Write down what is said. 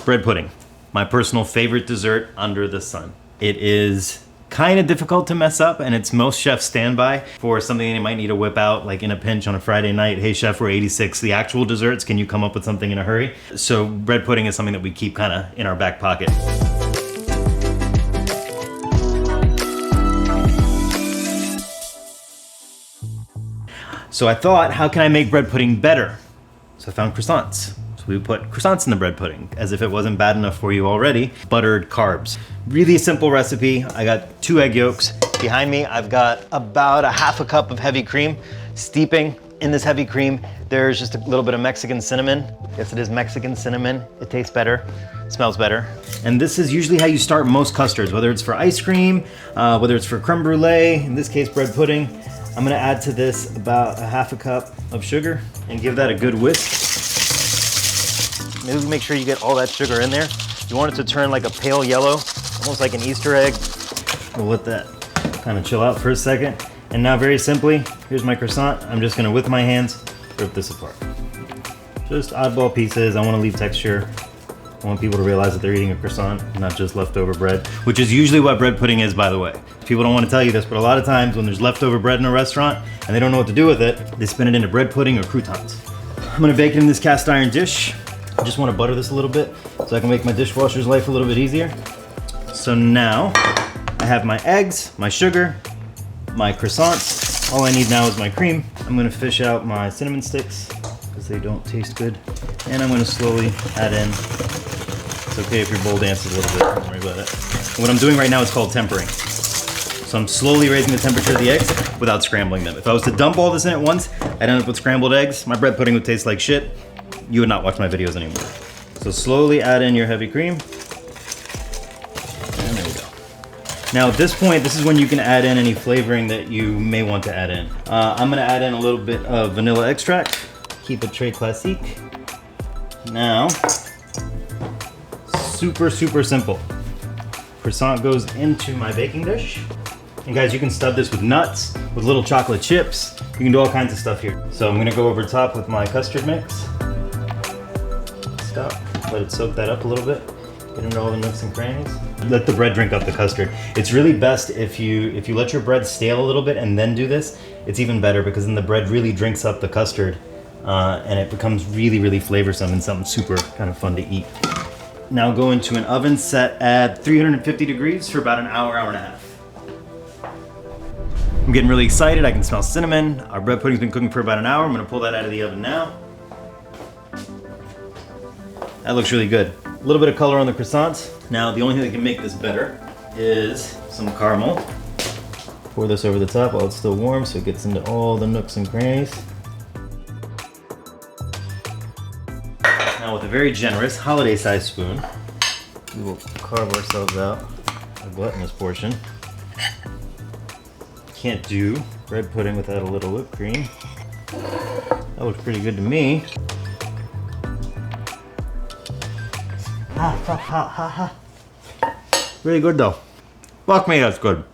bread pudding, my personal favorite dessert under the sun. It is kind of difficult to mess up, and it's most chefs' standby for something they might need to whip out like in a pinch on a Friday night. Hey chef, we're 86, the actual desserts, can you come up with something in a hurry? So bread pudding is something that we keep kind of in our back pocket. So I thought, how can I make bread pudding better? So I found croissants. So we put croissants in the bread pudding, as if it wasn't bad enough for you already. Buttered carbs. Really simple recipe. I got 2 egg yolks. Behind me, I've got about a half a cup of heavy cream. Steeping in this heavy cream, there's just a little bit of Mexican cinnamon. Yes, it is Mexican cinnamon. It tastes better, smells better. And this is usually how you start most custards, whether it's for ice cream, whether it's for creme brulee, in this case, bread pudding. I'm gonna add to this about a half a cup of sugar and give that a good whisk. Maybe make sure you get all that sugar in there. You want it to turn like a pale yellow, almost like an Easter egg. We'll let that kind of chill out for a second. And now very simply, here's my croissant. I'm just gonna, with my hands, rip this apart. Just oddball pieces. I wanna leave texture. I want people to realize that they're eating a croissant, not just leftover bread, which is usually what bread pudding is, by the way. People don't want to tell you this, but a lot of times when there's leftover bread in a restaurant and they don't know what to do with it, they spin it into bread pudding or croutons. I'm gonna bake it in this cast iron dish. I just want to butter this a little bit so I can make my dishwasher's life a little bit easier. So now I have my eggs, my sugar, my croissants. All I need now is my cream. I'm gonna fish out my cinnamon sticks because they don't taste good. And I'm gonna slowly add in. It's okay if your bowl dances a little bit, don't worry about it. And what I'm doing right now is called tempering. So I'm slowly raising the temperature of the eggs without scrambling them. If I was to dump all this in at once, I'd end up with scrambled eggs. My bread pudding would taste like shit. You would not watch my videos anymore. So slowly add in your heavy cream. And there we go. Now at this point, this is when you can add in any flavoring that you may want to add in. I'm gonna add in a little bit of vanilla extract. Keep it très classique. Now, super simple. Croissant goes into my baking dish. And guys, you can stud this with nuts, with little chocolate chips. You can do all kinds of stuff here. So I'm gonna go over top with my custard mix. Stop, let it soak that up a little bit. Get into all the nooks and crannies. Let the bread drink up the custard. It's really best if you let your bread stale a little bit and then do this. It's even better because then the bread really drinks up the custard and it becomes really flavorsome and something super kind of fun to eat. Now go into an oven set at 350 degrees for about an hour, hour and a half. I'm getting really excited. I can smell cinnamon. Our bread pudding's been cooking for about an hour. I'm gonna pull that out of the oven now. That looks really good. A little bit of color on the croissants. Now, the only thing that can make this better is some caramel. Pour this over the top while it's still warm so it gets into all the nooks and crannies. Now, with a very generous holiday-sized spoon, we will carve ourselves out a gluttonous portion. Can't do bread pudding without a little whipped cream. That looks pretty good to me. Really good though. Fuck me, that's good.